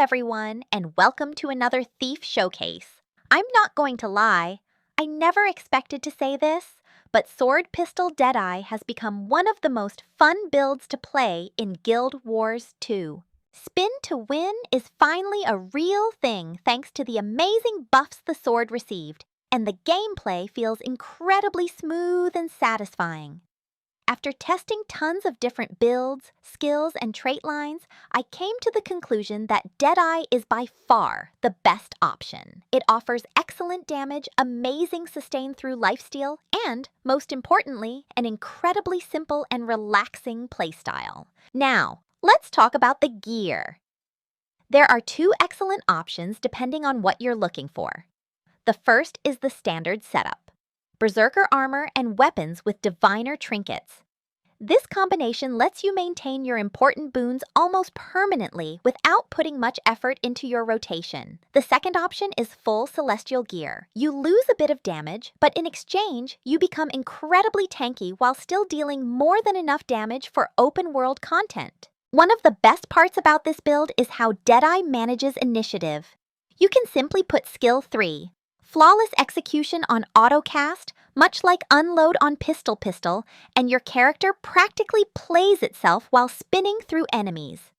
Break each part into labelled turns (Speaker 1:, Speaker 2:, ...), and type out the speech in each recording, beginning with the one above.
Speaker 1: everyone, and welcome to another Thief Showcase. I'm not going to lie, I never expected to say this, but Sword Pistol Deadeye has become one of the most fun builds to play in Guild Wars 2. Spin to win is finally a real thing thanks to the amazing buffs the sword received, and the gameplay feels incredibly smooth and satisfying. After testing tons of different builds, skills, and trait lines, I came to the conclusion that Deadeye is by far the best option. It offers excellent damage, amazing sustain through lifesteal, and, most importantly, an incredibly simple and relaxing playstyle. Now, let's talk about the gear. There are two excellent options depending on what you're looking for. The first is the standard setup: Berserker armor and weapons with diviner trinkets. This combination lets you maintain your important boons almost permanently without putting much effort into your rotation. The second option is full celestial gear. You lose a bit of damage, but in exchange, you become incredibly tanky while still dealing more than enough damage for open world content. One of the best parts about this build is how Deadeye manages initiative. You can simply put skill 3, flawless execution, on autocast, much like unload on pistol, and your character practically plays itself while spinning through enemies.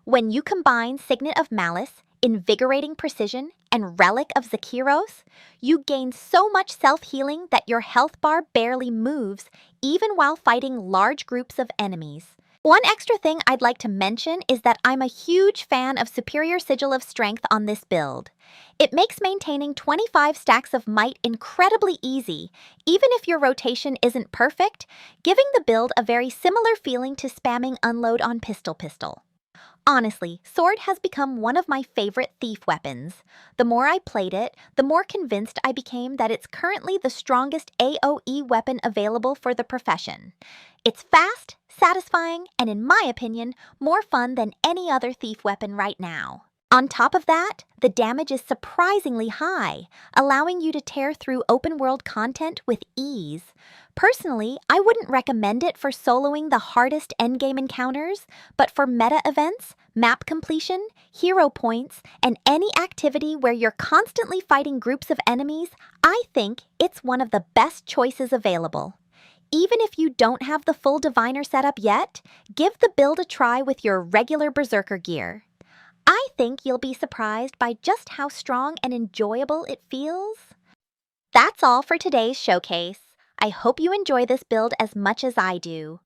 Speaker 1: When you combine Signet of Malice, Invigorating Precision, and Relic of Zakiros, you gain so much self-healing that your health bar barely moves, even while fighting large groups of enemies. One extra thing I'd like to mention is that I'm a huge fan of Superior Sigil of Strength on this build. It makes maintaining 25 stacks of might incredibly easy, even if your rotation isn't perfect, giving the build a very similar feeling to spamming unload on pistol. Honestly, Sword has become one of my favorite thief weapons. The more I played it, the more convinced I became that it's currently the strongest AoE weapon available for the profession. It's fast, satisfying, and in my opinion, more fun than any other thief weapon right now. On top of that, the damage is surprisingly high, allowing you to tear through open-world content with ease. Personally, I wouldn't recommend it for soloing the hardest endgame encounters, but for meta events, map completion, hero points, and any activity where you're constantly fighting groups of enemies, I think it's one of the best choices available. Even if you don't have the full diviner setup yet, give the build a try with your regular Berserker gear. I think you'll be surprised by just how strong and enjoyable it feels. That's all for today's showcase. I hope you enjoy this build as much as I do.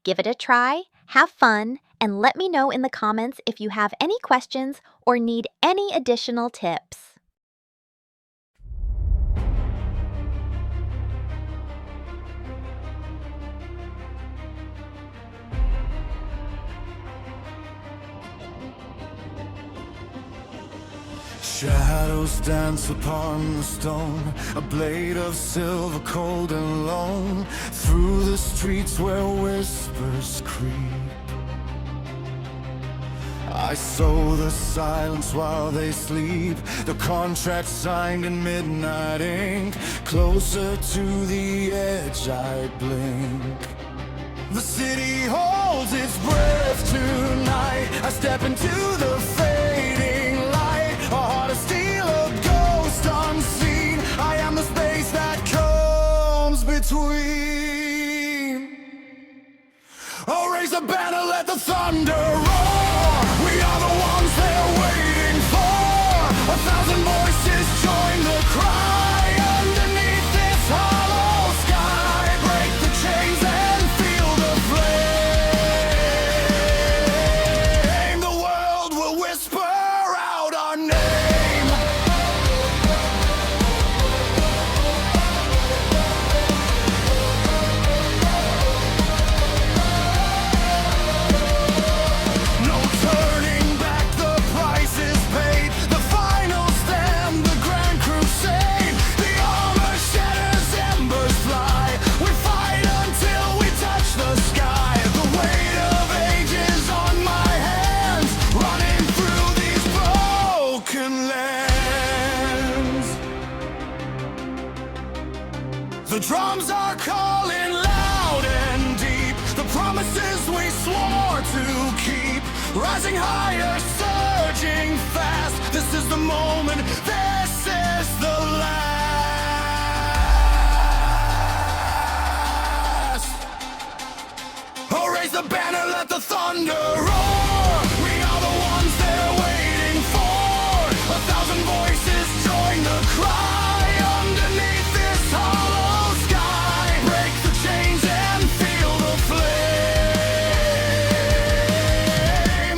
Speaker 1: Give it a try, have fun, and let me know in the comments if you have any questions or need any additional tips.
Speaker 2: Shadows dance upon the stone, a blade of silver cold and lone, through the streets where whispers creep. I sow the silence while they sleep, the contract signed in midnight ink. Closer to the edge I blink. The city holds its breath tonight. I step into the fading light, a heart of steel, a ghost unseen. I am the space that comes between. Oh, raise a banner, let the thunder roar. We are the ones they're waiting for. 1,000 voices join the cry. Underneath this hollow sky, break the chains and feel the flame. The world will whisper out our name. No turning back, the price is paid. The final stand, the grand crusade. The armor shatters, embers fly. We fight until we touch the sky. The weight of ages on my hands, running through these broken lands. The drums are calling loud and deep, the promises we swore to keep. Rising higher, surging charging fast. This is the moment, this is the last. Oh, raise the banner, let the thunder roar. We are the ones they're waiting for. 1,000 voices join the cry. Underneath this hollow sky, break the chains and feel the flame.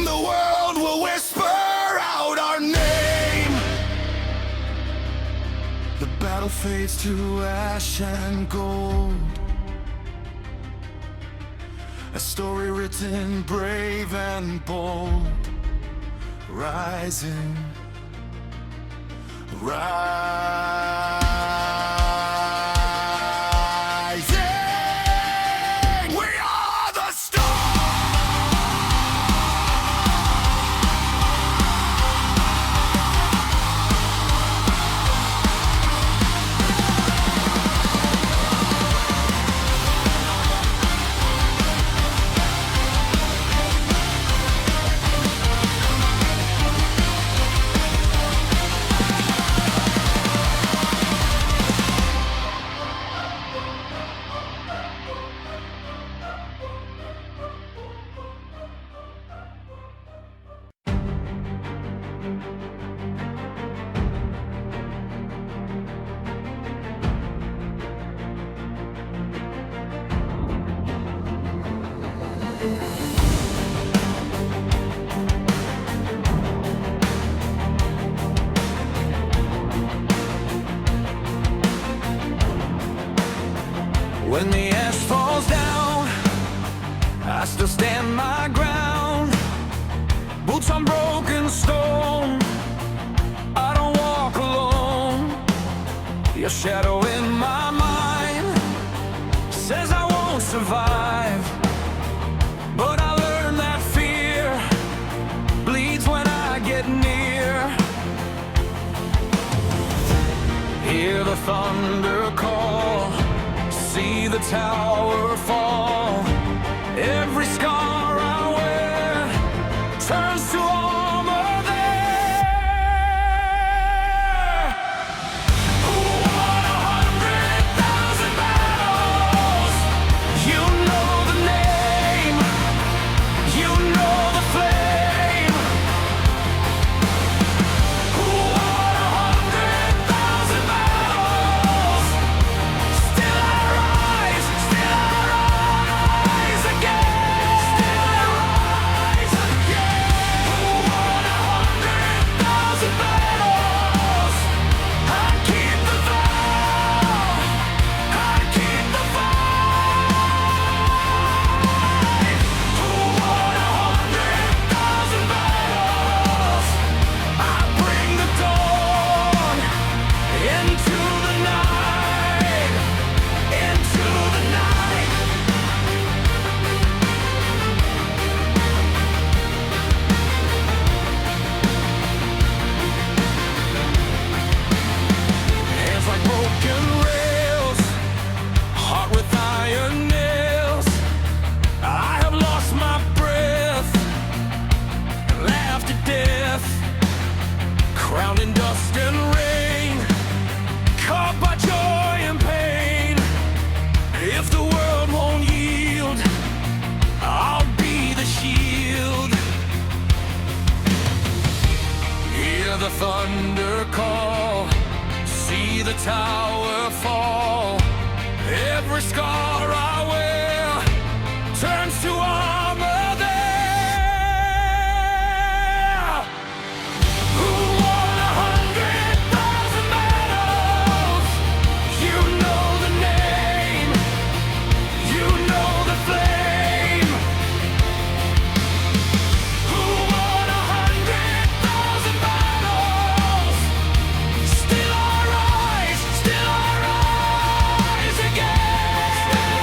Speaker 2: The world will whisper out our name. The battle fades to ash and gold, a story written brave and bold, rising, rising. We are the When the ash falls down, I still stand my ground. Boots on broken stone, I don't walk alone. Your shadow in my mind says I won't survive, but I learned that fear bleeds when I get near. Hear the thunder call, see the tower fall. Every scar I wear turns to armor there. Who won 100,000 battles? You know the name, you know the flame. Who won 100,000 battles? Still I rise again. Still I rise again. Who won 100,000 battles? I keep the vow, I keep the fight. Who won 100,000 battles? I bring the dawn into the night, into the night. Hands like broken rails, heart with iron nails. I have lost my breath, laughed at death, crowned in dust and rain, caught by joy and pain. If the world won't yield, I'll be the shield. Hear the thunder call, see the tower fall. Every scar I wear turns to armor there. Who won 100,000 battles? You know the name, you know the flame. Who won 100,000 battles? Still I rise again.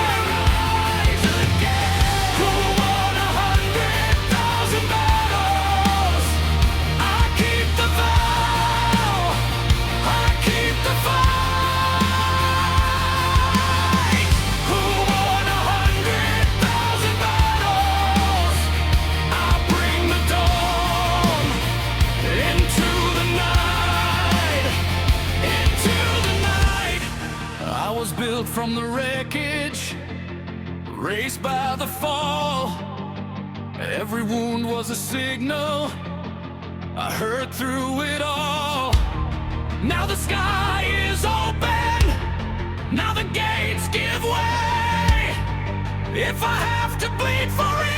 Speaker 2: wreckage, raised by the fall. Every wound was a signal I heard through it all. Now the sky is open, now the gates give way. If I have to bleed for it,